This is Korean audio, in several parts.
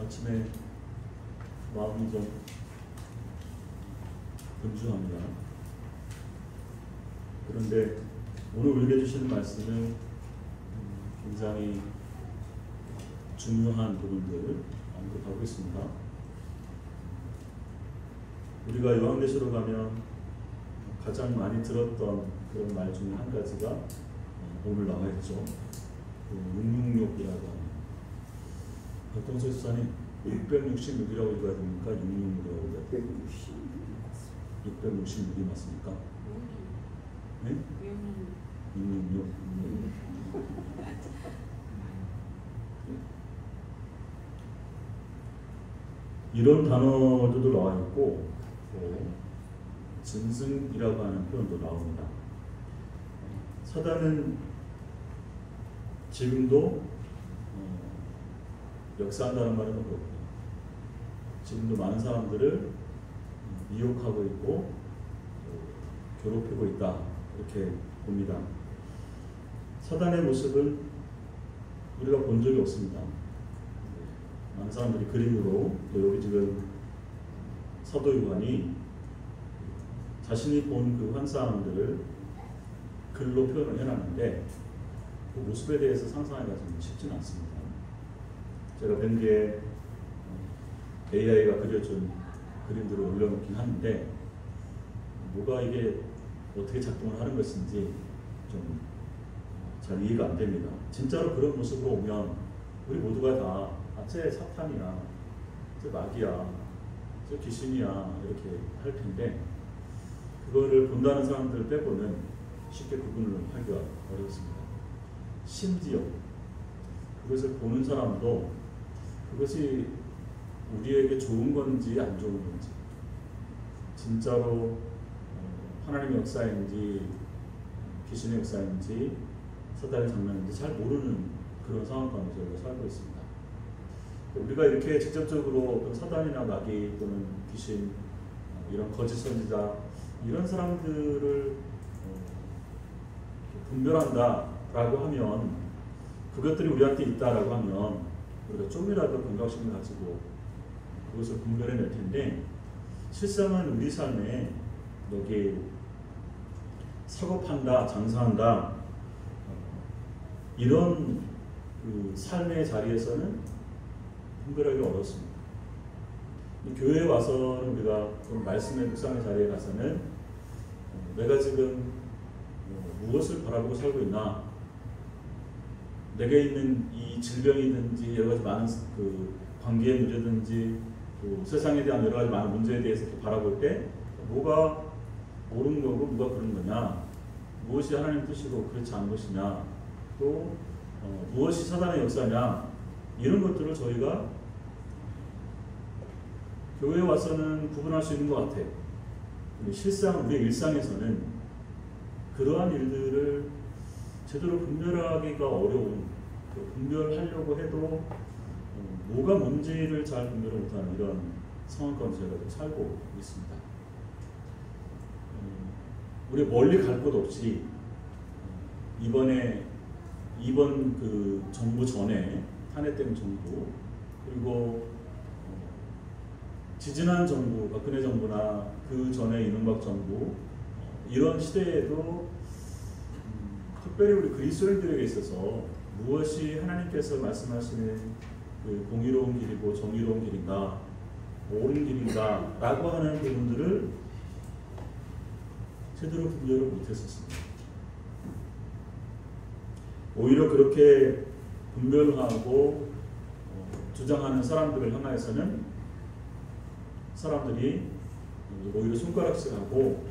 아침에 마음이 좀 분주합니다. 그런데 오늘 우리에게 주시는 말씀은 굉장히 중요한 부분들을 언급하고 있습니다. 우리가 요한계시로 가면 가장 많이 들었던 그런 말 중에 한 가지가 오늘 나와 있죠. 666이라고 하는. 박동수 수사님 666이라고 읽어야 됩니까? 666이라고 읽어야 됩니까? 666이 맞습니까? 네? 666. 이런 단어들도 나와 있고 짐승이라고 하는 표현도 나옵니다. 사단은 지금도 역사한다는 말은 그렇고요. 지금도 많은 사람들을 미혹하고 있고 괴롭히고 있다 이렇게 봅니다. 사단의 모습은 우리가 본 적이 없습니다. 많은 사람들이 그림으로 또 여기 지금 사도 요한이 자신이 본 그 환상들을 글로 표현을 해놨는데 그 모습에 대해서 상상하기가 좀 쉽지는 않습니다. 제가 밴드에 AI가 그려준 그림들을 올려놓긴 하는데 뭐가 이게 어떻게 작동을 하는 것인지 좀 잘 이해가 안 됩니다. 진짜로 그런 모습으로 오면 우리 모두가 다 쟤 사탄이야, 쟤 마귀야, 쟤 귀신이야 이렇게 할 텐데 그거를 본다는 사람들 빼고는 쉽게 구분을 하기가 어렵습니다. 심지어 그것을 보는 사람도 그것이 우리에게 좋은 건지 안 좋은 건지 진짜로 하나님의 역사인지 귀신의 역사인지 사단의 장난인지 잘 모르는 그런 상황 가운데 저희가 살고 있습니다. 우리가 이렇게 직접적으로 사단이나 마귀 또는 귀신 이런 거짓 선지자 이런 사람들을 분별한다라고 하면 그것들이 우리한테 있다라고 하면 우리가 좀이라도 경각심을 가지고 그것을 분별해낼 텐데 실상은 우리 삶에 여기 사고판다, 장사한다 이런 그 삶의 자리에서는 분별하기 어렵습니다. 교회에 와서는 우리가 말씀의 묵상의 자리에 가서는 내가 지금 무엇을 바라보고 살고 있나, 내게 있는 이 질병이든지 여러 가지 많은 그 관계의 문제든지 또 세상에 대한 여러 가지 많은 문제에 대해서 바라볼 때 뭐가 옳은 거고 뭐가 그런 거냐, 무엇이 하나님 뜻이고 그렇지 않은 것이냐, 또 무엇이 사단의 역사냐 이런 것들을 저희가 교회에 와서는 구분할 수 있는 것 같아요. 근데 실상 우리의 일상에서는 그러한 일들을 제대로 분별하기가 어려운, 분별하려고 해도 뭐가 뭔지를 잘 분별을 못하는 이런 상황 가운데 저희가 살고 있습니다. 우리 멀리 갈 곳 없이 이번 그 정부 전에 탄핵된 정부 그리고 지지난 정부 박근혜 정부나 그 전에 이명박 정부 이런 시대에도 특별히 우리 그리스도인들에게 있어서 무엇이 하나님께서 말씀하시는 그 공의로운 길이고 정의로운 길인가 옳은 길인가 라고 하는 부분들을 제대로 분별을 못했었습니다. 오히려 그렇게 분별하고 주장하는 사람들을 향하여서는 사람들이 오히려 손가락질하고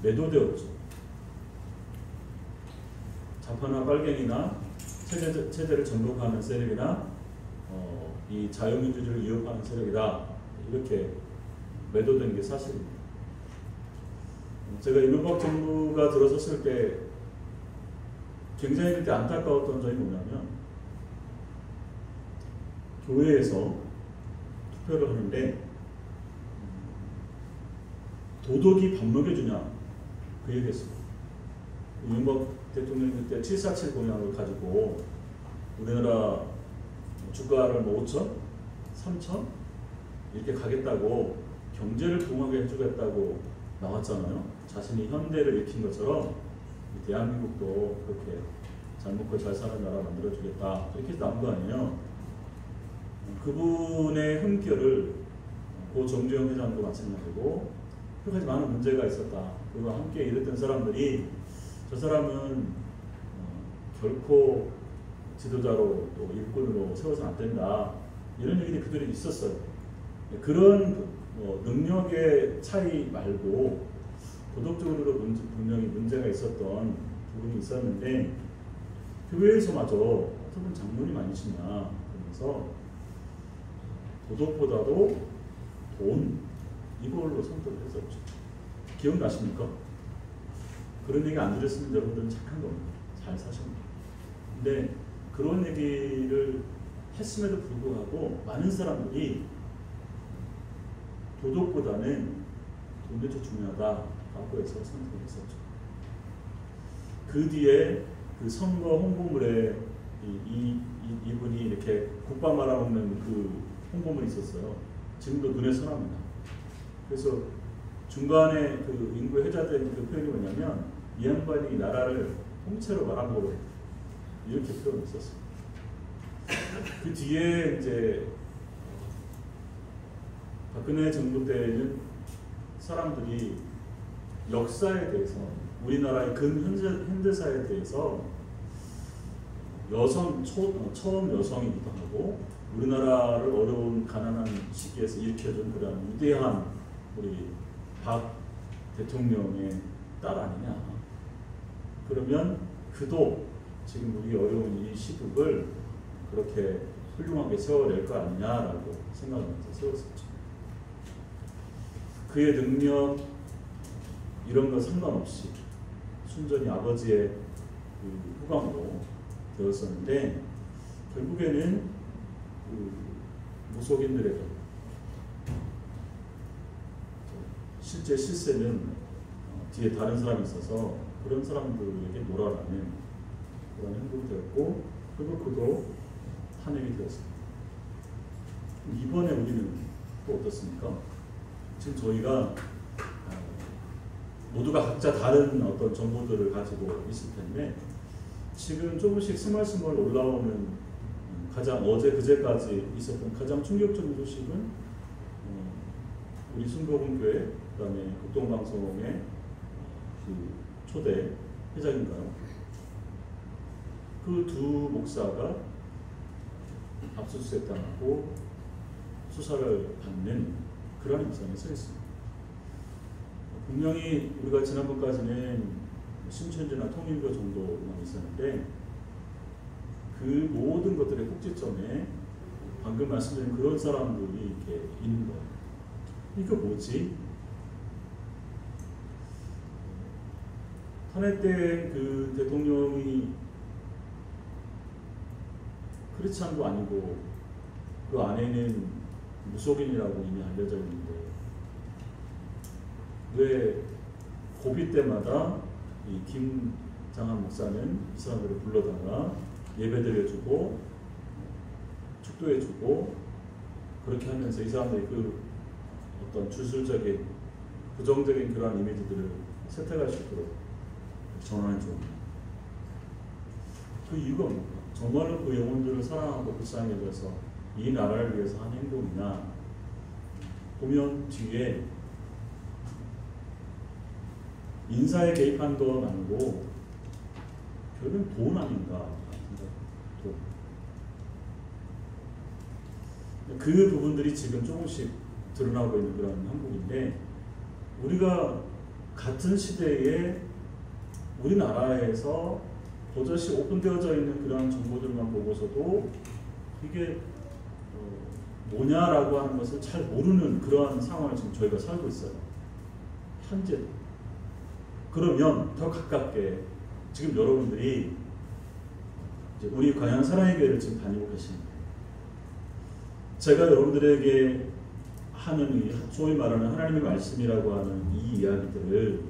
매도되었죠. 좌파나 빨갱이나 체제를 전복하는 세력이나 이 자유민주주의를 위협하는 세력이다 이렇게 매도된 게 사실입니다. 제가 이명박 정부가 들어섰을 때 굉장히 그때 안타까웠던 점이 뭐냐면 교회에서 투표를 하는데 도덕이 밥 먹여주냐 그 얘기했어요. 이명박 대통령이 그때 747 공약을 가지고 우리나라 주가를 뭐 5천, 3천 이렇게 가겠다고 경제를 부흥하게 해주겠다고 나왔잖아요. 자신이 현대를 일으킨 것처럼 대한민국도 그렇게 잘 먹고 잘 사는 나라 만들어주겠다 이렇게 나온 거 아니에요. 그분의 흠결을 고 정주영 회장도 마찬가지고 여러 가지 많은 문제가 있었다. 그리고 함께 일했던 사람들이 저 사람은 결코 지도자로 또 일꾼으로 세워서는 안 된다. 이런 얘기들이 그들이 있었어요. 그런 능력의 차이 말고 도덕적으로 분명히 문제가 있었던 부분이 있었는데 교회에서마저 어떤 장로님 아니시냐 그러면서 도덕보다도 돈 이걸로 선택을 했었죠. 기억나십니까? 그런 얘기 안 들었으면 여러분들은 착한 겁니다. 잘 사십니다. 근데 그런 얘기를 했음에도 불구하고 많은 사람들이 도덕보다는 돈이 더 중요하다라고 해서 선택을 했었죠. 그 뒤에 그 선거 홍보물에 이분이 이렇게 국밥 말아먹는 그 홍보물이 있었어요. 지금도 눈에 선합니다. 그래서 중간에 그 인구 해자된 그 표현이 뭐냐면 이 양반이 나라를 통째로 말아먹으래 이렇게 표현했었어요. 그 뒤에 이제 박근혜 정부 때는 사람들이 역사에 대해서 우리나라의 현대사에 대해서 처음 여성이기도 하고 우리나라를 어려운 가난한 시기에서 일으켜준 그런 위대한 우리 박 대통령의 딸 아니냐. 그러면 그도 지금 우리 어려운 이 시국을 그렇게 훌륭하게 세워낼 거 아니냐라고 생각하면서 세웠었죠. 그의 능력 이런 거 상관없이 순전히 아버지의 그 후광으로 되었었는데 결국에는 그 무속인들에게 실제 실세는 뒤에 다른 사람이 있어서 그런 사람들에게 놀아라는 그런 행동이 되었고 그리고 그도 탄핵이 되었습니다. 이번에 우리는 또 어떻습니까? 지금 저희가 모두가 각자 다른 어떤 정보들을 가지고 있을 텐데 지금 조금씩 스멀스멀 올라오는 가장 어제 그제까지 있었던 가장 충격적인 소식은 우리 순복음교회 그다음에 극동방송의 그 초대 회장인가요? 그 두 목사가 압수수색 당하고 수사를 받는 그런 입장에 서 있습니다. 분명히 우리가 지난번까지는 신천지나 통일교 정도만 있었는데 그 모든 것들의 꼭지점에 방금 말씀드린 그런 사람들이 이렇게 있는 거예요. 이거 뭐지? 탄핵된 그 대통령이 크리스찬도 아니고 그 안에는 무속인이라고 이미 알려져 있는데 왜 고비 때마다 이 김장한 목사는 이 사람들을 불러다가 예배드려주고 축도해주고 그렇게 하면서 이 사람들이 그 어떤 주술적인 부정적인 그러한 이미지들을 세탁할 수 있도록 전환해줍니다. 그 이유가 뭡니까? 정말로 그 영혼들을 사랑하고 불쌍히 여겨서 이 나라를 위해서 한 행동이나 보면 뒤에 인사에 개입한 건 아니고 결국은 돈 아닌가. 돈. 그 부분들이 지금 조금씩 드러나고 있는 그런 한국인데 우리가 같은 시대에 우리나라에서 버젓이 오픈되어져 있는 그런 정보들만 보고서도 이게 뭐냐라고 하는 것을 잘 모르는 그러한 상황을 지금 저희가 살고 있어요. 현재도. 그러면 더 가깝게 지금 여러분들이 이제 우리 광양 사랑의 교회를 지금 다니고 계십니다. 제가 여러분들에게 하는 소위 말하는 하나님의 말씀이라고 하는 이 이야기들을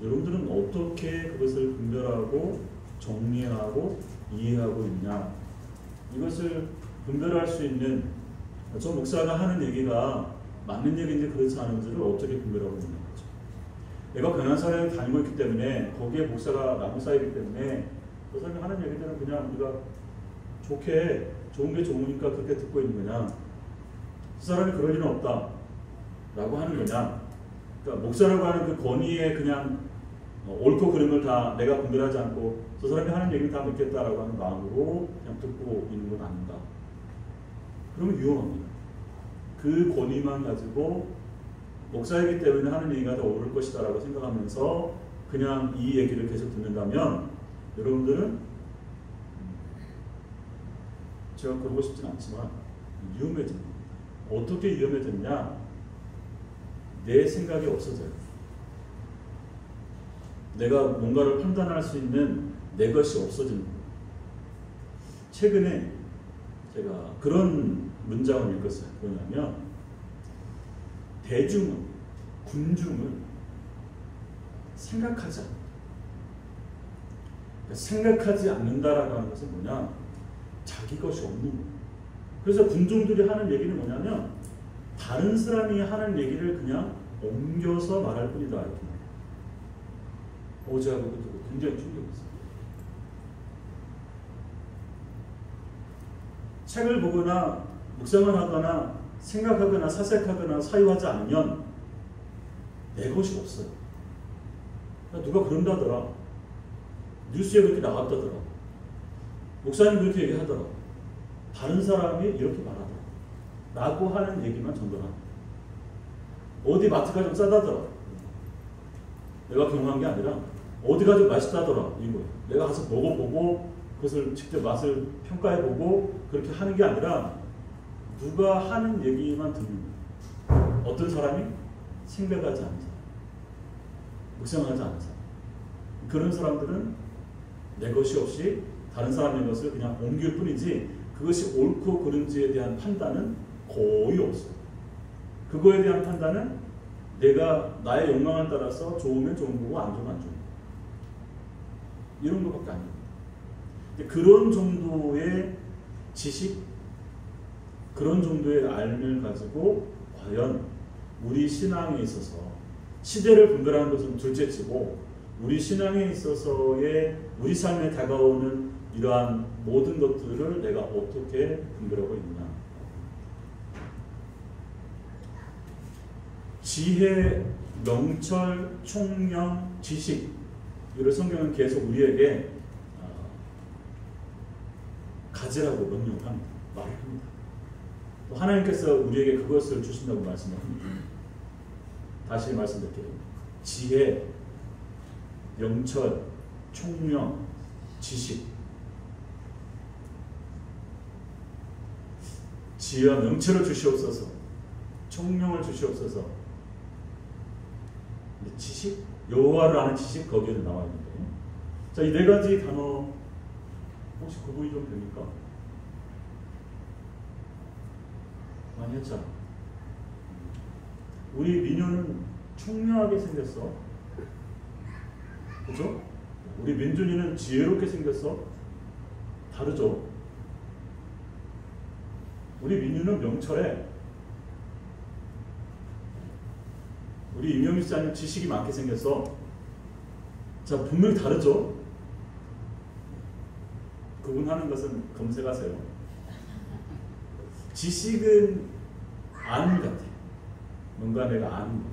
여러분들은 어떻게 그것을 분별하고 정리하고 이해하고 있냐 이것을 분별할 수 있는 저 목사가 하는 얘기가 맞는 얘기인지 그렇지 않은지를 어떻게 분별하고 있는 거죠. 내가 변환사를 다니고 있기 때문에 거기에 목사가 나무 사이기 때문에 그 사람이 하는 얘기들은 그냥 우리가 좋게 좋은 게 좋으니까 그렇게 듣고 있는 거냐, 그 사람이 그럴 리는 없다 라고 하는 거냐. 그러니까 목사라고 하는 그 권위에 그냥 옳고 그른 걸 다 내가 분별하지 않고 저 사람이 하는 얘기는 다 믿겠다라고 하는 마음으로 그냥 듣고 있는 건 아닌가. 그러면 위험합니다. 그 권위만 가지고 목사이기 때문에 하는 얘기가 더 옳을 것이다 라고 생각하면서 그냥 이 얘기를 계속 듣는다면 여러분들은, 제가 그러고 싶진 않지만 위험해집니다. 어떻게 위험해졌냐? 내 생각이 없어져요. 내가 뭔가를 판단할 수 있는 내 것이 없어지는 거예요. 최근에 제가 그런 문장을 읽었어요. 뭐냐면 대중은, 군중은 생각하지 않는다. 생각하지 않는다라고 하는 것은 뭐냐? 자기 것이 없는 거예요. 그래서 군중들이 하는 얘기는 뭐냐면 다른 사람이 하는 얘기를 그냥 옮겨서 말할 뿐이다. 이렇게 말해요. 어제하고 그때도 굉장히 충격이었어요. 책을 보거나 묵상을 하거나 생각하거나 사색하거나 사유하지 않으면 내 것이 없어요. 누가 그런다더라. 뉴스에 그렇게 나갔다더라. 목사님 그렇게 얘기하더라. 다른 사람이 이렇게 말하더라. 라고 하는 얘기만 전달합니다. 어디 마트가 좀 싸다더라. 내가 경험한 게 아니라 어디가 좀 맛있다더라. 이거예요. 내가 가서 먹어보고 그것을 직접 맛을 평가해보고 그렇게 하는 게 아니라 누가 하는 얘기만 듣는 거예요. 어떤 사람이 생각하지 않는 사람, 묵상하지 않는 사람, 그런 사람들은 내 것이 없이 다른 사람의 것을 그냥 옮길 뿐이지 그것이 옳고 그른지에 대한 판단은 거의 없어요. 그거에 대한 판단은 내가 나의 욕망을 따라서 좋으면 좋은 거고 안 좋으면 안 좋은 거, 이런 것밖에 아닙니다. 그런 정도의 지식, 그런 정도의 알을 가지고 과연 우리 신앙에 있어서 시대를 분별하는 것은 둘째치고 우리 신앙에 있어서의 우리 삶에 다가오는 이러한 모든 것들을 내가 어떻게 분별하고 있느냐. 지혜, 명철, 총명, 지식, 이를 성경은 계속 우리에게 가지라고 명령합니다. 말합니다. 또 하나님께서 우리에게 그것을 주신다고 말씀합니다. 다시 말씀드릴게요. 지혜, 명철, 총명, 지식. 지혜와 명철을 주시옵소서. 총명을 주시옵소서. 지식? 여호와를 아는 지식 거기에는 나와 있는데. 자, 이 네 가지 단어 혹시 구분이 좀 됩니까? 많이 했잖아. 우리 민요는 총명하게 생겼어. 그죠? 우리 민준이는 지혜롭게 생겼어. 다르죠? 우리 민유는 명철해. 우리 임영희 씨는 지식이 많게 생겼어. 자, 분명히 다르죠? 구분하는 것은 검색하세요. 지식은 아는 것 같아. 뭔가 내가 아는 것.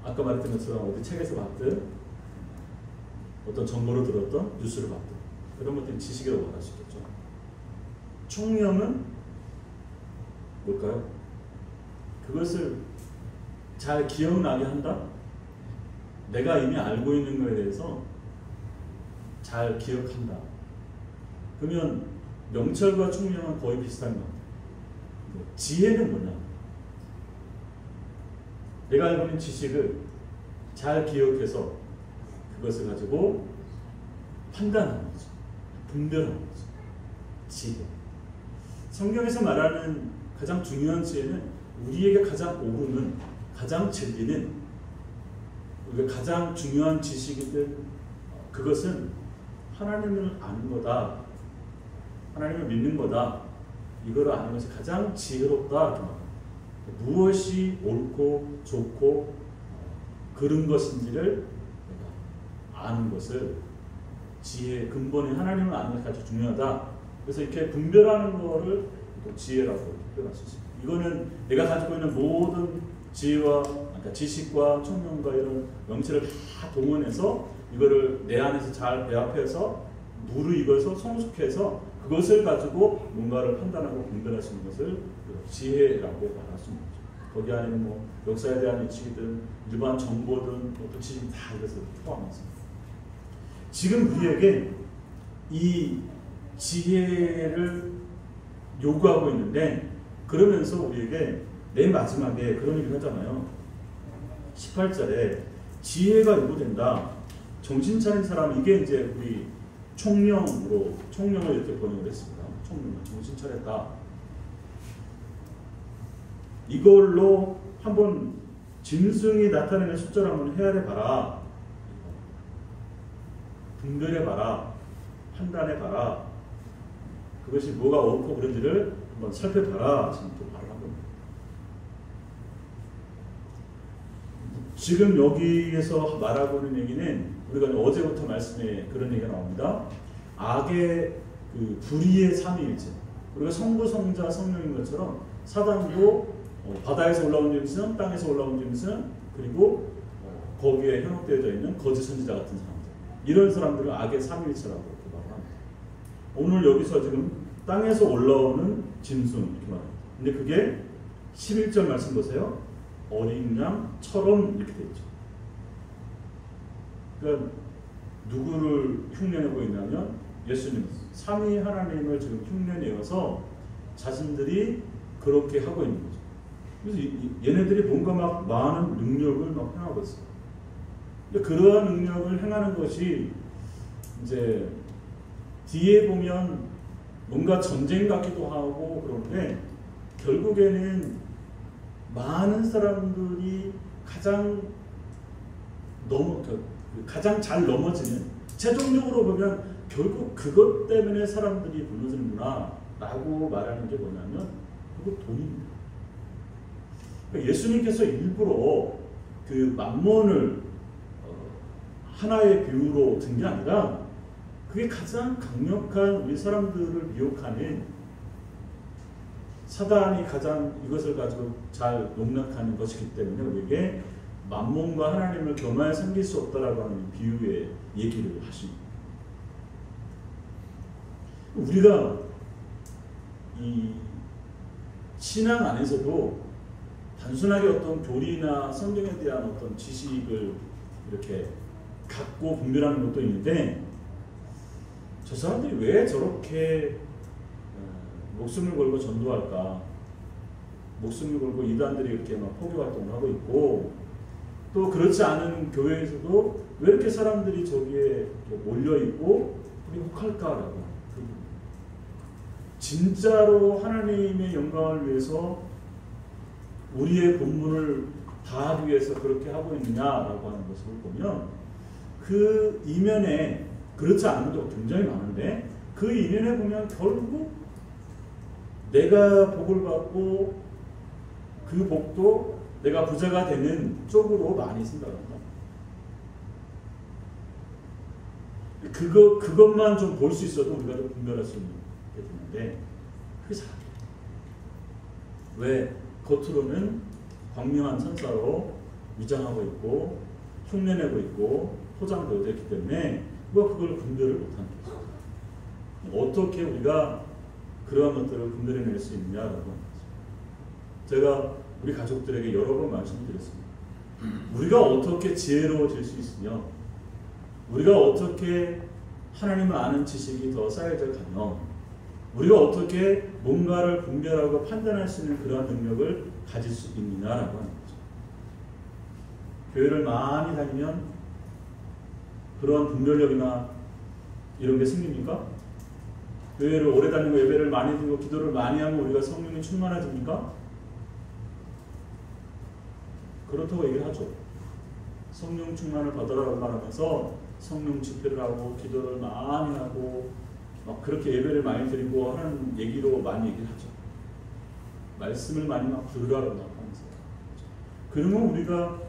아까 말했던 것처럼 어디 책에서 봤든 어떤 정보를 들었던 뉴스를 봤든 그런 것들이 지식이라고 말할 수 있겠죠. 총명은 뭘까요? 그것을 잘 기억나게 한다? 내가 이미 알고 있는 것에 대해서 잘 기억한다. 그러면 명철과 총명은 거의 비슷한 것 같아요. 지혜는 뭐냐? 내가 알고 있는 지식을 잘 기억해서 그것을 가지고 판단하는 거죠. 분별하는 거죠. 지혜. 성경에서 말하는 가장 중요한 지혜는 우리에게 가장 옳은, 가장 진리는, 우리가 가장 중요한 지식이든 그것은 하나님을 아는 거다. 하나님을 믿는 거다. 이걸 아는 것이 가장 지혜롭다. 무엇이 옳고 좋고 그른 것인지를 아는 것을 지혜, 근본인 하나님을 아는 것이 가장 중요하다. 그래서 이렇게 분별하는 거를 또 지혜라고 표현할 수 있습니다. 이거는 내가 가지고 있는 모든 지혜와 그러니까 지식과 총명과 이런 명체를 다 동원해서 이거를 내 안에서 잘 배합해서 무르익어서 성숙해서 그것을 가지고 뭔가를 판단하고 분별할 수 있는 것을 지혜라고 말할 수 있는 거죠. 거기 안에는 뭐 역사에 대한 지식이든 일반 정보든 어떤 지식이 다 이것을 포함했습니다. 지금 우리에게 이 지혜를 요구하고 있는데 그러면서 우리에게 맨 마지막에 그런 얘기를 하잖아요. 18절에 지혜가 요구된다. 정신 차린 사람, 이게 이제 우리 총명을 이렇게 번역을 했습니다. 총명, 정신 차렸다. 이걸로 한번 짐승이 나타내는 숫자를 한번 헤아려 봐라. 분별해 봐라. 판단해 봐라. 그것이 뭐가 옳고 그른지를 한번 살펴봐라. 지금 또 말을 한 겁니다. 지금 여기에서 말하고 있는 얘기는 우리가 어제부터 말씀에 그런 얘기가 나옵니다. 악의 그 불의의 삼위일체. 우리가 성부, 성자, 성령인 것처럼 사단도 바다에서 올라온 짐승, 땅에서 올라온 짐승, 그리고 거기에 현혹되어져 있는 거짓 선지자 같은 사람들. 이런 사람들은 악의 삼위일체라고 이렇게 말합니다. 오늘 여기서 지금 땅에서 올라오는 짐승 이렇게 말합니다. 근데 그게 11절 말씀 보세요. 어린 양처럼 이렇게 되어 있죠. 그러니까 누구를 흉내내고 있냐면 예수님, 삼위 하나님을 지금 흉내내어서 자신들이 그렇게 하고 있는 거죠. 그래서 얘네들이 뭔가 막 많은 능력을 막 행하고 있어요. 근데 그러한 능력을 행하는 것이 이제 뒤에 보면 뭔가 전쟁 같기도 하고 그런데 결국에는 많은 사람들이 가장 잘 넘어지는, 최종적으로 보면 결국 그것 때문에 사람들이 무너지는구나 라고 말하는 게 뭐냐면 그거 돈입니다. 그러니까 예수님께서 일부러 그 만몬을 하나의 비유로 든 게 아니라 그게 가장 강력한 우리 사람들을 미혹하는, 사단이 가장 이것을 가지고 잘 농락하는 것이기 때문에 우리에게 만몬과 하나님을 겸하여 섬길 수 없다라고 하는 비유의 얘기를 하십니다. 우리가 이 신앙 안에서도 단순하게 어떤 교리나 성경에 대한 어떤 지식을 이렇게 갖고 분별하는 것도 있는데, 저 사람들이 왜 저렇게 목숨을 걸고 전도할까? 목숨을 걸고 이단들이 이렇게 막 포교 활동을 하고 있고, 또 그렇지 않은 교회에서도 왜 이렇게 사람들이 저기에 몰려 있고 우리 혹할까라고. 진짜로 하나님의 영광을 위해서 우리의 본분을 다하기 위해서 그렇게 하고 있느냐라고 하는 것을 보면 그 이면에 그렇지 않은 것도 굉장히 많은데 그 이면에 보면 결국 내가 복을 받고 그 복도 내가 부자가 되는 쪽으로 많이 쓴다고 합니다. 그것만 좀 볼 수 있어도 우리가 좀 분별할 수 있는 게 되는데 그게 잘 안 돼요. 왜? 겉으로는 광명한 천사로 위장하고 있고 흉내내고 있고 포장되어 있기 때문에 그걸 분별을 못하는 거죠. 어떻게 우리가 그러한 것들을 분별해낼 수 있느냐라고 하는 거죠. 제가 우리 가족들에게 여러 번 말씀드렸습니다. 우리가 어떻게 지혜로워질 수 있으며 우리가 어떻게 하나님을 아는 지식이 더 쌓여져 가며 우리가 어떻게 뭔가를 분별하고 판단할 수 있는 그러한 능력을 가질 수 있느냐라고 하는 거죠. 교회를 많이 다니면 그러한 분별력이나 이런 게 생깁니까? 교회를 오래 다니고 예배를 많이 드리고 기도를 많이 하면 우리가 성령이 충만해집니까? 그렇다고 얘기를 하죠. 성령 충만을 받으라고 말하면서 성령 집회를 하고 기도를 많이 하고 막 그렇게 예배를 많이 드리고 하는 얘기로 많이 얘기를 하죠. 말씀을 많이 막 들으라고 막 하면서. 그러면 우리가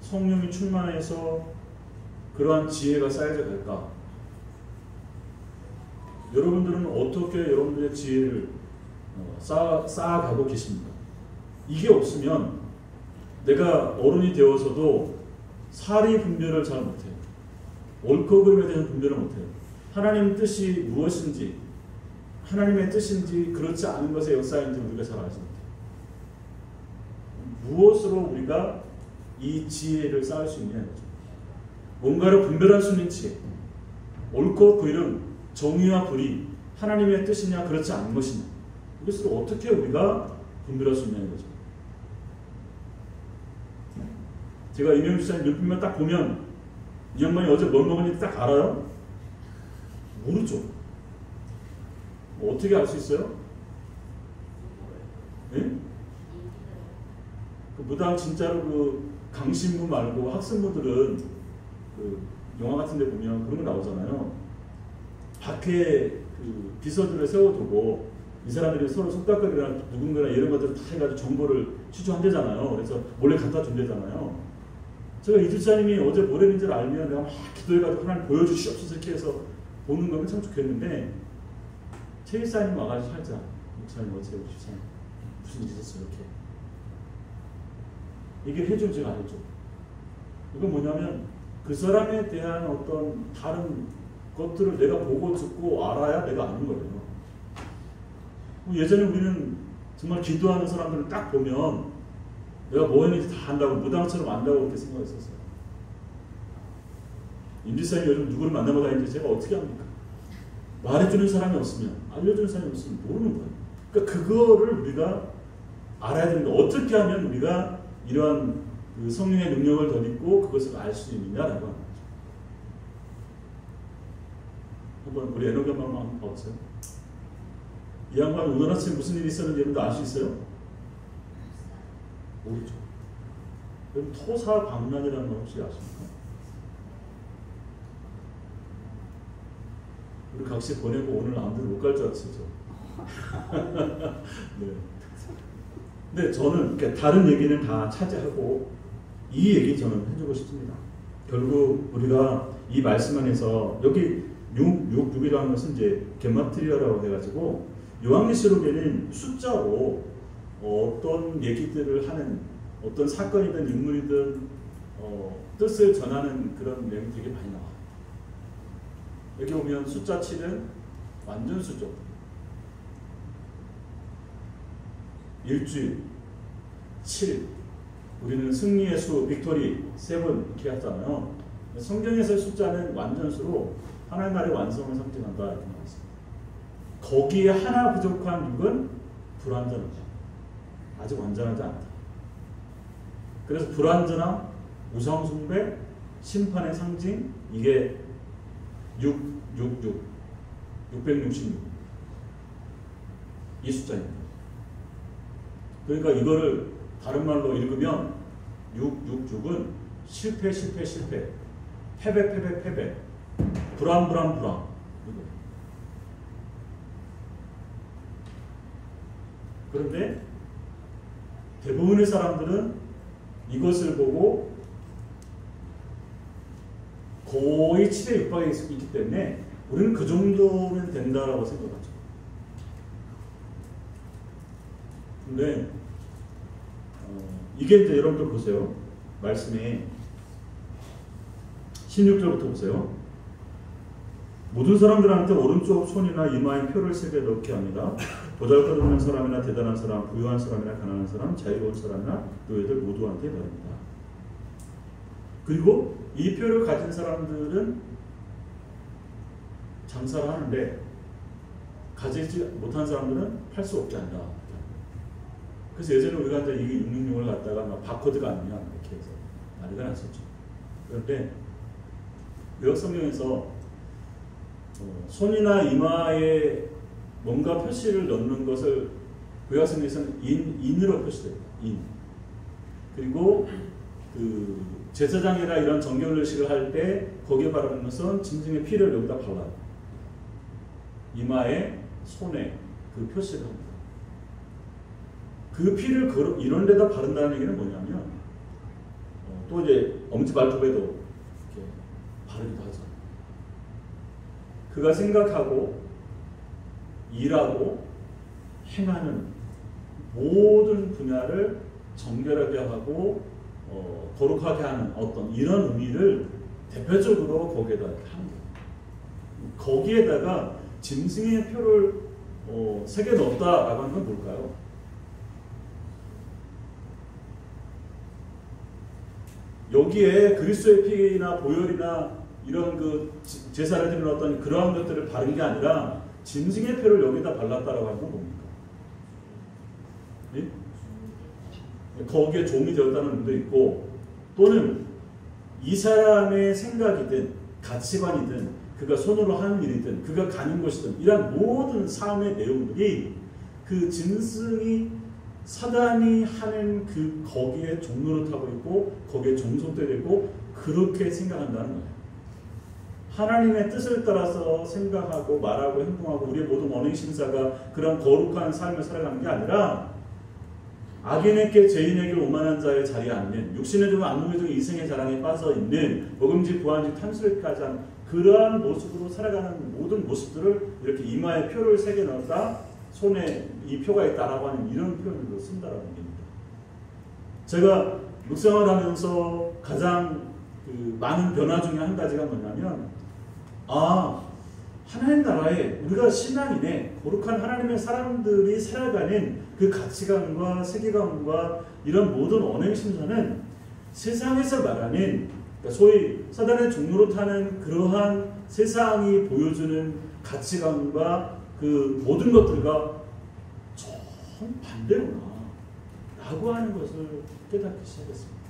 성령이 충만해서 그러한 지혜가 쌓여져 갈까? 여러분들은 어떻게 여러분들의 지혜를 쌓아가고 계십니까? 이게 없으면 내가 어른이 되어서도 사리 분별을 잘 못해요. 옳고 그름에 대해서 분별을 못해요. 하나님 뜻이 무엇인지, 하나님의 뜻인지 그렇지 않은 것의 역사인지 우리가 잘 알지 못해요. 무엇으로 우리가 이 지혜를 쌓을 수 있냐는 거죠. 뭔가를 분별할 수 있는 지혜. 옳고 그름, 정의와 불의, 하나님의 뜻이냐 그렇지 않은 것이냐. 이것을 어떻게 우리가 분별할 수 있냐는 거죠. 제가 이명주 목사님 눈빛만 딱 보면 이 양반이 어제 뭘 먹었는지 딱 알아요? 모르죠. 어떻게 알 수 있어요? 네? 그 무당 진짜로 그 강신부 말고 학생부들은 그 영화 같은 데 보면 그런 거 나오잖아요. 밖에 그 비서들을 세워두고 이 사람들이 서로 속닥거리랑 누군가나 이런 것들을 다 해가지고 정보를 추적한대잖아요. 그래서 몰래 갖다 준대잖아요. 제가 이 집사님이 어제 뭘 했는지를 알면 내가 막 기도해가지고 하나님 보여주시옵소서 이렇게 해서 보는 거면 참 좋겠는데 최 집사님 와가지고 살짝 목사님 어제 집사님 무슨 일 있었어요 이렇게 이게 해줘 제가 안 해줘. 이건 뭐냐면 그 사람에 대한 어떤 다른 것들을 내가 보고 듣고 알아야 내가 아는 거예요. 예전에 우리는 정말 기도하는 사람들을 딱 보면 내가 뭐 했는지 다 안다고 무당처럼 안다고 그렇게 생각했었어요. 임지사님 요즘 누구를 만나고 다니는지 제가 어떻게 합니까? 말해주는 사람이 없으면 알려주는 사람이 없으면 모르는 거예요. 그러니까 그거를 우리가 알아야 되는데 어떻게 하면 우리가 이러한 그 성령의 능력을 덧입고 그것을 알 수 있느냐라고 하는 거죠. 한번 우리 에녹 양반만 한번 봐보세요. 이 양반 오늘 아침에 무슨 일이 있었는지 여러분도 알 수 있어요? 모르죠. 그럼 토사방란이라는 걸 혹시 아십니까? 우리 각시 보내고 오늘 아무도 못 갈 줄 알았었죠. 네. 근데 저는 다른 얘기는 다 차지하고 이 얘기 저는 해주고 싶습니다. 결국 우리가 이 말씀 안에서 여기 6이라는 것은 이제 게마트리아라고 해가지고 요한계시록에는 숫자로 어떤 얘기들을 하는 어떤 사건이든 인물이든 뜻을 전하는 그런 내용이 되게 많이 나와요. 여기 보면 숫자 7은 완전수죠. 일주일 7 우리는 승리의 수, 빅토리, 7 이렇게 하잖아요. 성경에서의 숫자는 완전수로 하나님 나라의 완성을 상징한다 이렇게 나왔습니다. 거기에 하나 부족한 6은 불완전하다. 아직 완전하지 않다. 그래서 불완전함, 우상숭배, 심판의 상징 이게 666 이 숫자입니다. 그러니까 이거를 다른 말로 읽으면 666은 실패 패배 불안 그런데 대부분의 사람들은 이것을 보고 거의 7에 육박해 있기 때문에 우리는 그 정도면 된다라고 생각하죠. 근데 이게 이제 여러분들 보세요. 말씀에 16절부터 보세요. 모든 사람들한테 오른쪽 손이나 이마에 표를 새겨 넣게 합니다. 보잘것없는 사람이나 대단한 사람, 부유한 사람이나 가난한 사람, 자유로운 사람이나 노예들 모두한테 말합니다. 그리고 이 표를 가진 사람들은 장사를 하는데 가지지 못한 사람들은 팔 수 없게 한다. 그래서 예전에 우리가 이제 이 666을 갖다가 막 바코드가 아니냐 이렇게 해서 난리가 났었죠. 그런데 구약 성경에서 손이나 이마에 뭔가 표시를 넣는 것을 구약 성경에서는 인으로 표시됩니다. 인. 그리고 그 제사장이나 이런 정결 의식을 할 때 거기에 바르는 것은 짐승의 피를 여기다 발라요. 이마에, 손에 그 표시를 합니다. 그 피를 이런 데다 바른다는 얘기는 뭐냐면 또 이제 엄지발톱에도 이렇게 바르기도 하죠. 그가 생각하고 일하고 행하는 모든 분야를 정결하게 하고 거룩하게 하는 어떤 이런 의미를 대표적으로 거기에다 이렇게 하는 거예요. 거기에다가 짐승의 표를 새겨 넣었다라고 하는 건 뭘까요? 여기에 그리스도의 피나 보혈이나 이런 그 제사를 드리는 어떤 그러한 것들을 바른 게 아니라 짐승의 표를 여기다 발랐다라고 하는 건 뭡니까? 네? 거기에 종이 되었다는 의미도 있고, 또는 이 사람의 생각이든 가치관이든 그가 손으로 하는 일이든 그가 가는 곳이든 이런 모든 삶의 내용들이 그 짐승이 사단이 하는 그 거기에 종노릇하고 있고 거기에 종속되어 있고 그렇게 생각한다는 거예요. 하나님의 뜻을 따라서 생각하고 말하고 행동하고 우리의 모든 언행심사가 그런 거룩한 삶을 살아가는 게 아니라 악인에게 죄인에게 오만한 자의 자리에 앉는 육신의 종 악몽의 종 이생의 자랑에 빠져있는 먹음직 부한직 탐스럽게까지 한 그러한 모습으로 살아가는 모든 모습들을 이렇게 이마에 표를 새겨 넣었다, 손에 이 표가 있다라고 하는 이런 표현으로 쓴다라는 겁니다. 제가 묵상을 하면서 가장 그 많은 변화 중에 한 가지가 뭐냐면 하나님 나라에 우리가 신앙인의 거룩한 하나님의 사람들이 살아가는 그 가치관과 세계관과 이런 모든 언행심사는 세상에서 말하는 소위 사단의 종노릇하는 그러한 세상이 보여주는 가치관과 그 모든 것들과 정반대구나 라고 하는 것을 깨닫기 시작했습니다.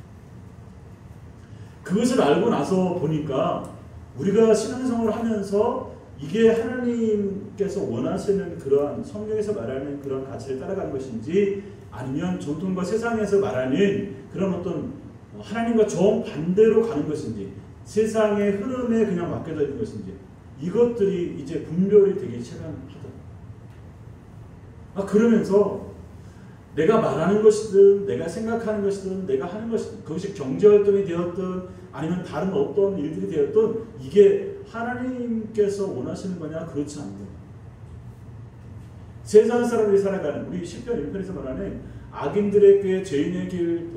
그것을 알고 나서 보니까 우리가 신앙생활을 하면서 이게 하나님께서 원하시는 그러한 성경에서 말하는 그런 가치를 따라가는 것인지 아니면 전통과 세상에서 말하는 그런 어떤 하나님과 정반대로 가는 것인지 세상의 흐름에 그냥 맡겨져 있는 것인지 이것들이 이제 분별이 되기 시작하더라고요. 그러면서 내가 말하는 것이든 내가 생각하는 것이든 내가 하는 것이든 그것이 경제활동이 되었든 아니면 다른 어떤 일들이 되었든 이게 하나님께서 원하시는 거냐 그렇지 않은 거예요. 세상 사람들이 살아가는 우리 10편 1편에서 말하는 악인들의 꾀 죄인의 길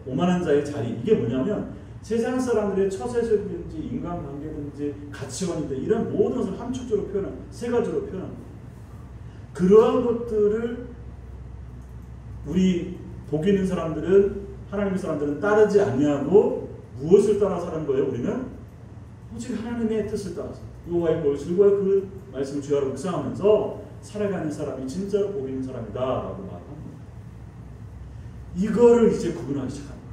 오만한 자의 자리 이게 뭐냐면 세상 사람들의 처세술이든지 인간관계든지 가치관이든 이런 모든 것을 함축적으로 표현한 세 가지로 표현합니다. 그러한 것들을 우리 복 있는 사람들은 하나님의 사람들은 따르지 아니하고 무엇을 따라 사는 거예요? 우리는 오직 하나님의 뜻을 따라서 여호와의 말씀과 그 말씀을 주야로 묵상하면서 살아가는 사람이 진짜로 복 있는 사람이다 라고 말합니다. 이거를 이제 구분하기 시작합니다.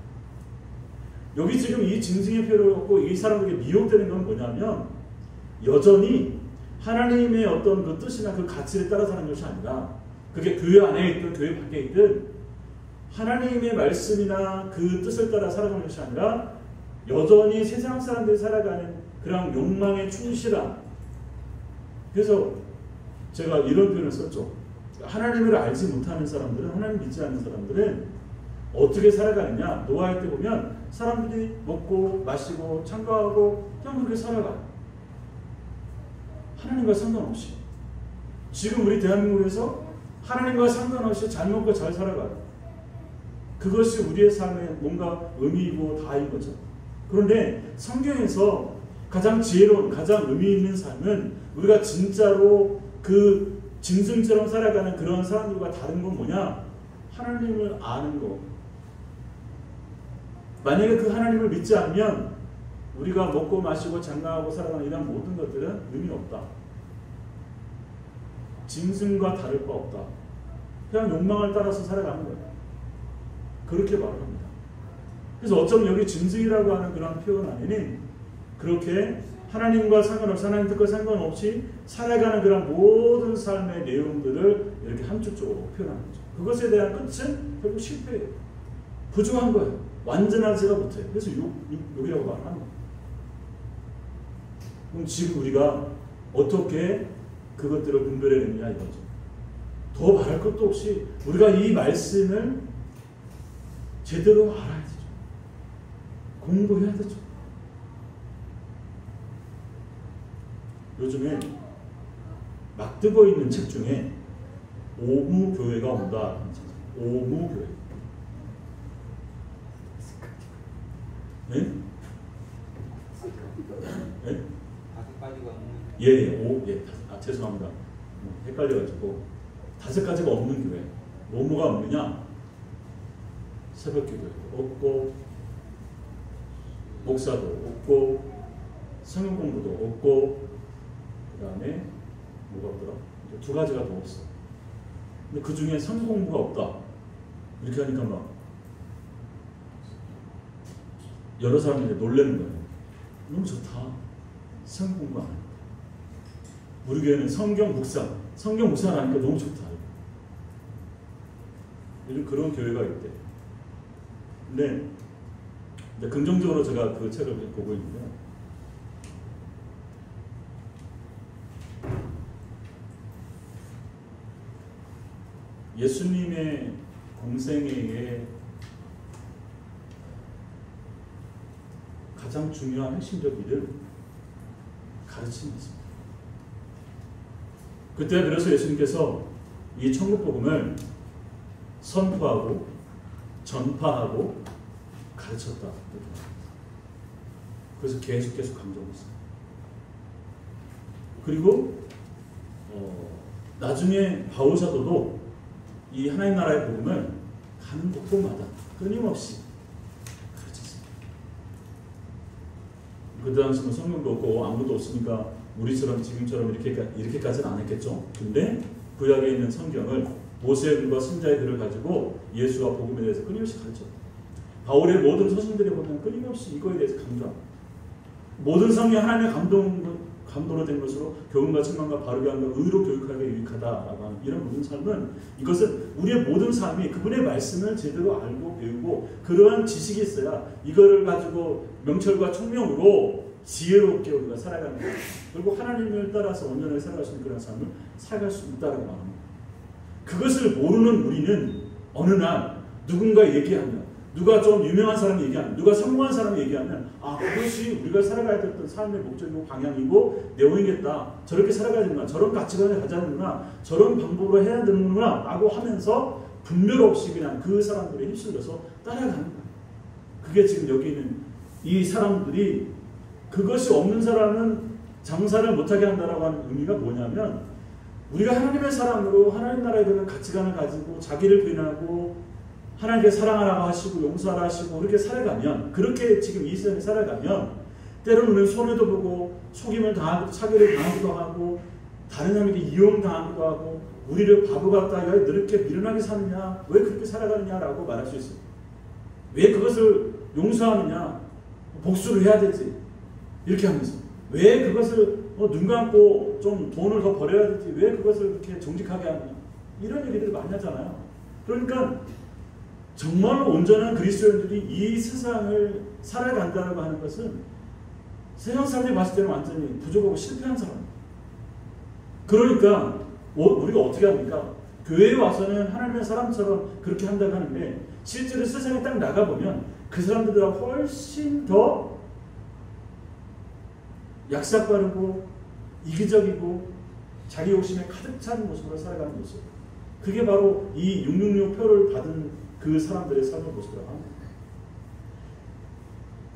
여기 지금 이 짐승의 표를 갖고 이 사람에게 미혹되는 건 뭐냐면 여전히 하나님의 어떤 그 뜻이나 그 가치를 따라 사는 것이 아니라 그게 교회 안에 있든 교회 밖에 있든 하나님의 말씀이나 그 뜻을 따라 살아가는 것이 아니라 여전히 세상 사람들이 살아가는 그런 욕망에 충실한 그래서 제가 이런 표현을 썼죠. 하나님을 알지 못하는 사람들은 하나님 믿지 않는 사람들은 어떻게 살아가느냐 노아할 때 보면 사람들이 먹고 마시고 창가하고 그냥 그렇게 살아가요. 하나님과 상관없이 지금 우리 대한민국에서 하나님과 상관없이 잘 먹고 잘 살아가요. 그것이 우리의 삶에 뭔가 의미이고 다인 거죠. 그런데 성경에서 가장 지혜로운 가장 의미 있는 삶은 우리가 진짜로 그 짐승처럼 살아가는 그런 사람들과 다른 건 뭐냐? 하나님을 아는 거. 만약에 그 하나님을 믿지 않으면 우리가 먹고 마시고 장가하고 살아가는 이런 모든 것들은 의미 없다. 짐승과 다를 바 없다. 그냥 욕망을 따라서 살아가는 거예요. 그렇게 말합니다. 그래서 어쩌면 여기 짐승이라고 하는 그런 표현 안에는 그렇게 하나님과 상관없이 하나님 뜻과 상관없이 살아가는 그런 모든 삶의 내용들을 이렇게 함축적으로 표현하는 거죠. 그것에 대한 끝은 결국 실패예요. 부족한 거예요. 완전하지가 못해요. 그래서 욕이라고 말하는 거예요. 그럼 지금 우리가 어떻게 그것들을 분별해내느냐 이거죠. 더 말할 것도 없이 우리가 이 말씀을 제대로 알아야 되죠. 공부해야 되죠. 요즘에 막 뜨고 있는 책 중에 오무교회가 온다. 오무교회. 네? 네? 죄송합니다. 헷갈려가지고 5가지가 없는 교회. 뭐뭐가 없느냐? 새벽기도 없고, 목사도 없고, 성경 공부도 없고, 그 다음에 뭐가 없더라? 2가지가 더 없어. 근데 그 중에 성경 공부가 없다. 이렇게 하니까 막 여러 사람들이 놀라는 거예요. 너무 좋다. 성경 공부 안 해. 우리 교회는 성경 묵상을 하니까 너무 좋다. 요즘 그런 교회가 있대. 근데 긍정적으로 제가 그 책을 보고 있는데, 예수님의 공생애의 가장 중요한 핵심적 일을 가르치는 것입니다. 그때 그래서 예수님께서 이 천국복음을 선포하고 전파하고 가르쳤다. 그래서 계속 강조했어요. 그리고 나중에 바울 사도도 이 하나님 나라의 복음을 가는 곳곳마다 끊임없이 가르쳤습니다. 그 당시는 성경도 없고 아무것도 없으니까 우리처럼 지금처럼 이렇게까지는 안 했겠죠. 근데 구약에 있는 성경을 모세의 글과 선지자의 글을 가지고 예수와 복음에 대해서 끊임없이 가르쳤다. 바울의 모든 서신들에 보면 끊임없이 이거에 대해서 강조합니다. 모든 성경 하나님의 감도로 된 것으로 교훈과 책망과 바르게 함과 의로 교육하게 유익하다라고 하는 이런 모든 삶은, 이것은 우리의 모든 삶이 그분의 말씀을 제대로 알고 배우고 그러한 지식이 있어야 이거를 가지고 명철과 총명으로 지혜롭게 우리가 살아가는 거예요. 그리고 하나님을 따라서 온전하게 살아갈 수 있는 그런 삶을 살아갈 수 있다고 말합니다. 그것을 모르는 우리는 어느 날 누군가 얘기하면, 누가 좀 유명한 사람이 얘기하면, 누가 성공한 사람이 얘기하면, 아, 그것이 우리가 살아가야 됐던 삶의 목적이고 방향이고 내용이겠다. 저렇게 살아가야 되는구나. 저런 가치관을 가져야 되는구나. 저런 방법으로 해야 되는구나. 라고 하면서 분별 없이 그냥 그 사람들에 휩쓸려서 따라가는 거예요. 그게 지금 여기 있는 이 사람들이, 그것이 없는 사람은 장사를 못하게 한다라고 하는 의미가 뭐냐면, 우리가 하나님의 사람으로 하나님 나라에 대한 가치관을 가지고 자기를 부인하고 하나님께 사랑하라고 하시고 용서하라 하시고 그렇게 살아가면, 그렇게 지금 이 세상에 살아가면 때로는 우리는 손해도 보고 속임을 당하고 차별을 당하기도 하고 다른 사람에게 이용당하기도 하고, 우리를 바보 같다, 야, 너 이렇게 미련하게 사느냐, 왜 그렇게 살아가느냐라고 말할 수 있어요. 왜 그것을 용서하느냐, 복수를 해야 되지, 이렇게 하면서 왜 그것을 눈 감고 좀 돈을 더 벌여야 되지, 왜 그것을 그렇게 정직하게 하느냐, 이런 얘기들을 많이 하잖아요. 그러니까 정말로 온전한 그리스도인들이 이 세상을 살아간다고 하는 것은 세상 사람들이 봤을 때는 완전히 부족하고 실패한 사람입니다. 그러니까 우리가 어떻게 합니까? 교회에 와서는 하나님의 사람처럼 그렇게 한다고 하는데, 실제로 세상에 딱 나가보면 그 사람들보다 훨씬 더 약삭빠르고 이기적이고 자기 욕심에 가득 찬 모습으로 살아가는 모습, 그게 바로 이 666 표를 받은 그 사람들의 삶의 모습이라고 합니다.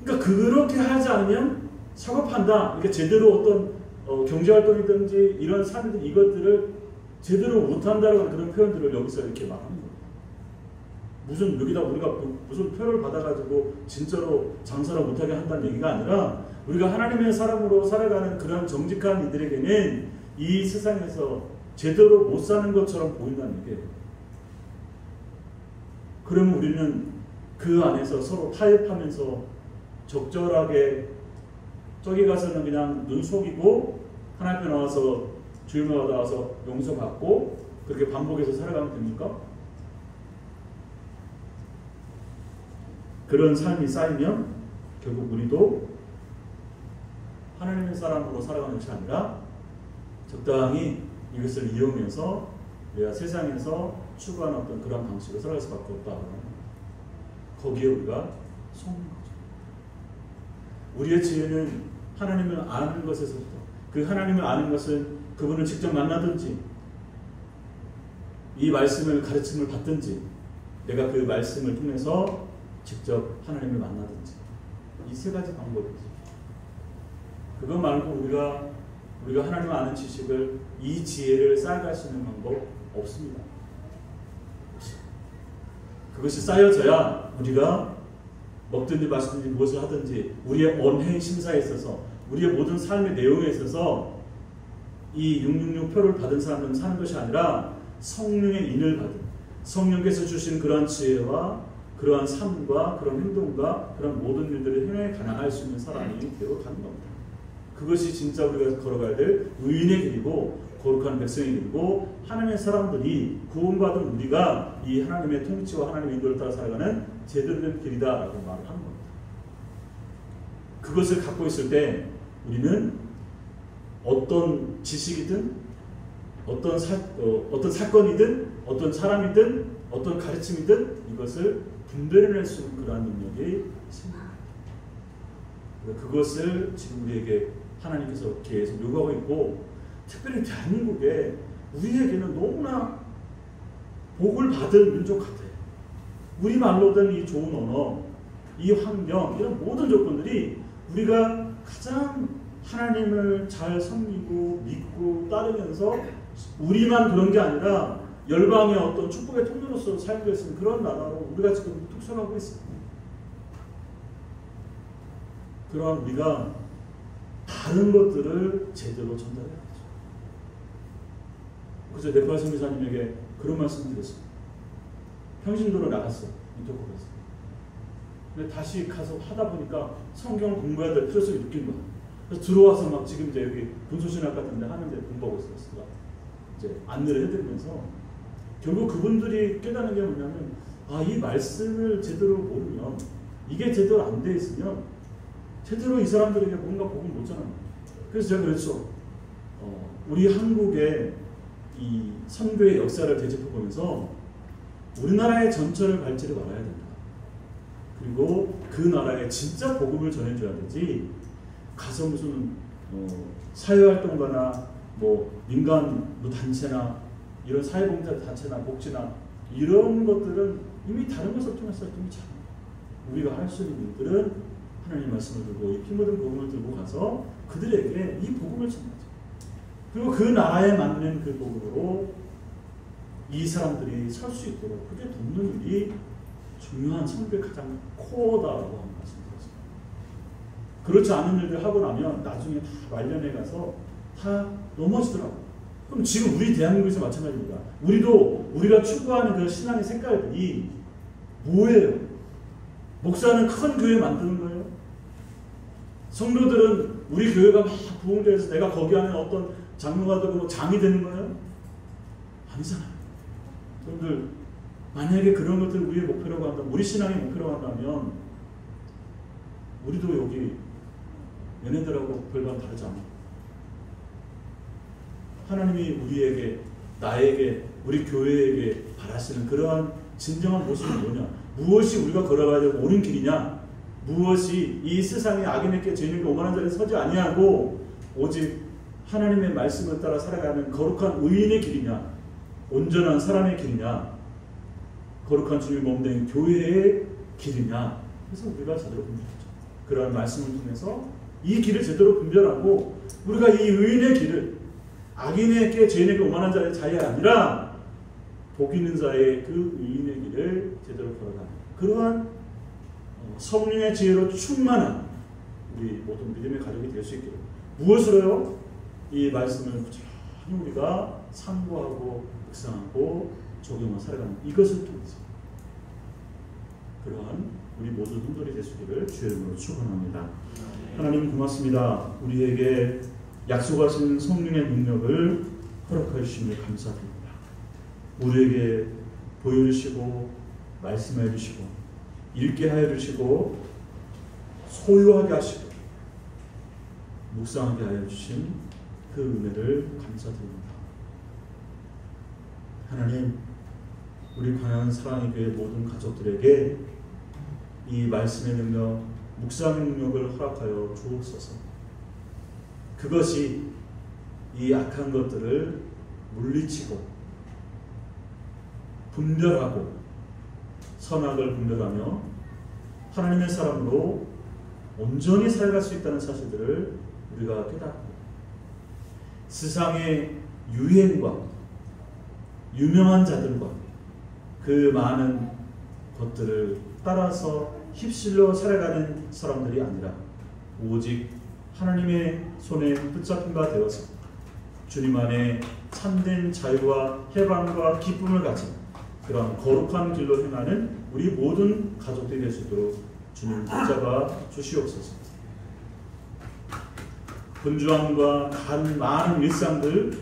그러니까 그렇게 하지 않으면 사고판다. 그러니까 제대로 어떤 경제활동이든지 이런 삶들, 이것들을 제대로 못한다는 그런 표현들을 여기서 이렇게 말하는 거예요. 무슨 여기다 우리가 무슨 표를 받아가지고 진짜로 장사를 못하게 한다는 얘기가 아니라, 우리가 하나님의 사람으로 살아가는 그런 정직한 이들에게는 이 세상에서 제대로 못 사는 것처럼 보인다는 얘기예요. 그러면 우리는 그 안에서 서로 타협하면서 적절하게, 저기 가서는 그냥 눈 속이고 하나님 앞에 나와서 주님을 받아와서 용서받고 그렇게 반복해서 살아가면 됩니까? 그런 삶이 쌓이면 결국 우리도 하나님의 사람으로 살아가는 것이 아니라 적당히 이것을 이용해서 우리가 세상에서 추구하는 어떤 그런 방식으로 살아갈 수밖에 없다. 거기에 우리가 속는 거죠. 우리의 지혜는 하나님을 아는 것에서부터, 그 하나님을 아는 것은 그분을 직접 만나든지 이 말씀을 가르침을 받든지 내가 그 말씀을 통해서 직접 하나님을 만나든지 이 세 가지 방법이죠. 그것 말고 우리가 하나님을 아는 지식을, 이 지혜를 쌓아갈 수 있는 방법 없습니다. 그것이 쌓여져야 우리가 먹든지 마시든지 무엇을 하든지 우리의 언행 심사에 있어서, 우리의 모든 삶의 내용에 있어서 이 666표를 받은 사람은 사는 것이 아니라 성령의 인을 받은, 성령께서 주신 그러한 지혜와 그러한 삶과 그런 행동과 그런 모든 일들을 행해 가능할 수 있는 사람이 되어 가는 겁니다. 그것이 진짜 우리가 걸어가야 될 의인의 길이고 거룩한 백성의 길이고 하나님의 사람들이 구원받은 우리가 이 하나님의 통치와 하나님의 인도를 따라 살아가는 제대로 된 길이다라고 말을 하는 겁니다. 그것을 갖고 있을 때 우리는 어떤 지식이든 어떤 사건이든 어떤 사람이든 어떤 가르침이든 이것을 분별해낼 수 있는 그러한 능력이 있습니다. 그것을 지금 우리에게 하나님께서 계속 요구하고 있고, 특별히 대한민국에 우리에게는 너무나 복을 받은 민족 같아요. 우리말로 된 이 좋은 언어, 이 환경, 이런 모든 조건들이 우리가 가장 하나님을 잘 섬기고 믿고 따르면서 우리만 그런 게 아니라 열방의 어떤 축복의 통로로서 살고 있는 그런 나라로 우리가 지금 tuk선하고 있습니다. 그러한 우리가 다른 것들을 제대로 전달해야 되죠. 그래서 네팔 선교사님에게 그런 말씀을 드렸습니다. 평신도로 나갔어. 이토코 가서. 근데 다시 가서 하다 보니까 성경 공부해야 될 필요성을 느낀 거야. 그래서 들어와서 막 지금 이제 여기 분소신학 같은 데 하는데 공부하고 있었어요. 이제 안내를 해드리면서 결국 그분들이 깨닫는 게 뭐냐면, 이 말씀을 제대로 모르면, 이게 제대로 안 돼 있으면 제대로 이 사람들에게 뭔가 복을 못 전합니다. 그래서 제가 그랬죠. 우리 한국의 이 선교의 역사를 되짚어 보면서 우리나라의 전철을 밟지를 말아야 된다. 그리고 그 나라에 진짜 복음을 전해줘야 되지, 가서 무슨 사회활동가나 뭐 민간 단체나 이런 사회봉사 단체나 복지나 이런 것들은 이미 다른 것을 통해서 이미 잘 우리가 할 수 있는 일들은 하나님 말씀을 들고 이 피 묻은 복음을 들고 가서 그들에게 이 복음을 전하죠. 그리고 그 나라에 맞는 그 복음으로 이 사람들이 설 수 있도록 그게 돕는 일이 중요한 선교의 가장 코어다라고 하는 말씀드렸습니다. 그렇지 않은 일들 하고 나면 나중에 다 말년에 가서 다 넘어지더라고요. 그럼 지금 우리 대한민국에서 마찬가지입니다. 우리가 추구하는 그 신앙의 색깔이 뭐예요? 목사는 큰 교회 만드는 거예요? 성도들은 우리 교회가 막 부흥돼서 내가 거기 안에 어떤 장로가 되고 장이 되는 거예요? 아니잖아요. 여러분들, 만약에 그런 것들을 우리의 목표라고 한다면, 우리 신앙의 목표라고 한다면 우리도 여기 얘네들하고 별반 다르지 않아요. 하나님이 우리에게, 나에게, 우리 교회에게 바라시는 그러한 진정한 모습은 뭐냐? 무엇이 우리가 걸어가야 될 옳은 길이냐? 무엇이 이 세상의 악인에게 죄인에게 오만한 자리에 서지 아니하고 오직 하나님의 말씀을 따라 살아가는 거룩한 의인의 길이냐? 온전한 사람의 길이냐? 거룩한 주님의 몸된 교회의 길이냐? 그래서 우리가 제대로 분별하죠. 그러한 말씀을 통해서 이 길을 제대로 분별하고 우리가 이 의인의 길을, 악인에게 죄인에게 오만한 자의 자리가 아니라 복 있는 자의 그 의인의 길을 제대로 걸어가는 그러한 성령의 지혜로 충만한 우리 모든 믿음의 가족이 될 수 있기를. 무엇으로요? 이 말씀을 꾸준히 우리가 상고하고 묵상하고 적용하고 살아가는 이것을 통해서 그러한 우리 모든 성도들이 될 수 있기를 주의 이름으로 축원합니다. 하나님 고맙습니다. 우리에게 약속하신 성령의 능력을 허락해 주심을 감사드립니다. 우리에게 보여주시고 말씀해 주시고 읽게 하여 주시고 소유하게 하시고 묵상하게 하여 주신 그 은혜를 감사드립니다. 하나님, 우리 광야한 사랑의 교회 모든 가족들에게 이 말씀의 능력, 묵상의 능력을 허락하여 주옵소서. 그것이 이 악한 것들을 물리치고 분별하고 선악을 분별하며 하나님의 사람으로 온전히 살아갈 수 있다는 사실들을 우리가 깨닫고 세상의 유행과 유명한 자들과 그 많은 것들을 따라서 휩쓸려 살아가는 사람들이 아니라 오직 하나님의 손에 붙잡힌 바 되어서 주님 안에 참된 자유와 해방과 기쁨을 가진 그런 거룩한 길로 행하는 우리 모든 가족들이 될 수 있도록 주님 붙잡아 주시옵소서. 분주함과 많은 일상들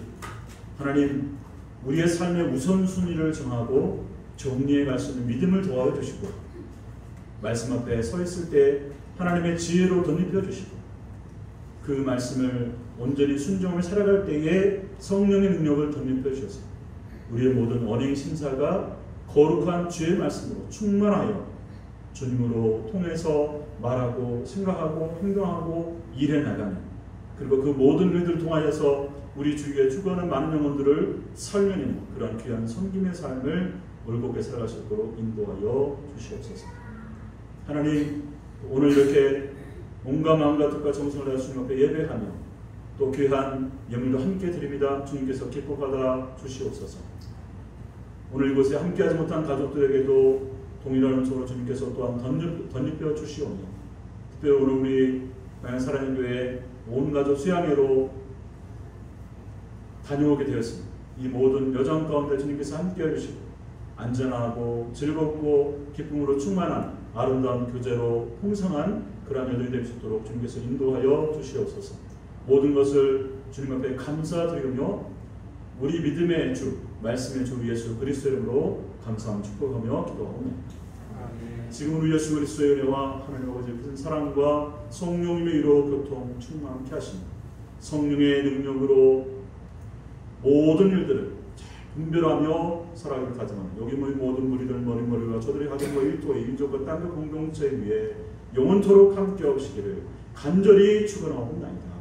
하나님 우리의 삶의 우선순위를 정하고 정리해 갈 수 있는 믿음을 도와줘 주시고 말씀 앞에 서 있을 때 하나님의 지혜로 덧입혀 주시고 그 말씀을 온전히 순종을 살아갈 때에 성령의 능력을 덧입혀 주셔서 우리의 모든 언행 심사가 거룩한 주의 말씀으로 충만하여 주님으로 통해서 말하고 생각하고 행동하고 일해 나가는 그리고 그 모든 일들을 통하여서 우리 주위에 죽어가는 많은 영혼들을 살려내는 그런 귀한 섬김의 삶을 올곧게 살아갈 수 있도록 인도하여 주시옵소서. 하나님, 오늘 이렇게 온갖 마음과 뜻과 정성을 다해 주님 앞에 예배하며 또 귀한 예물도 함께 드립니다. 주님께서 기뻐 받아 주시옵소서. 오늘 이곳에 함께하지 못한 가족들에게도 동일한 은총으로 주님께서 또한 덧입혀 주시오며 특별히 오늘 우리 사랑의 교회 온 가족 수양회로 다녀오게 되었습니다. 이 모든 여정 가운데 주님께서 함께해 주시고 안전하고 즐겁고 기쁨으로 충만한 아름다운 교제로 풍성한 그러한 여정이 될 수 있도록 주님께서 인도하여 주시옵소서. 모든 것을 주님 앞에 감사드리며 우리 믿음의 주, 말씀의 주 예수 그리스도의 이름으로 감사하며 축복하며 기도하옵나이다. 지금 우리 예수 그리스도의 은혜와 하나님 아버지의 큰 사랑과 성령님의 위로 교통 충만케 하시며 성령의 능력으로 모든 일들을 잘 분별하며 살아가기를 가정하는 여기 모인 모든 무리들 머리머리와 저들의 가정과 일도 인족과 땅과 공동체 위에 영원토록 함께 하시기를 간절히 축원하옵나이다.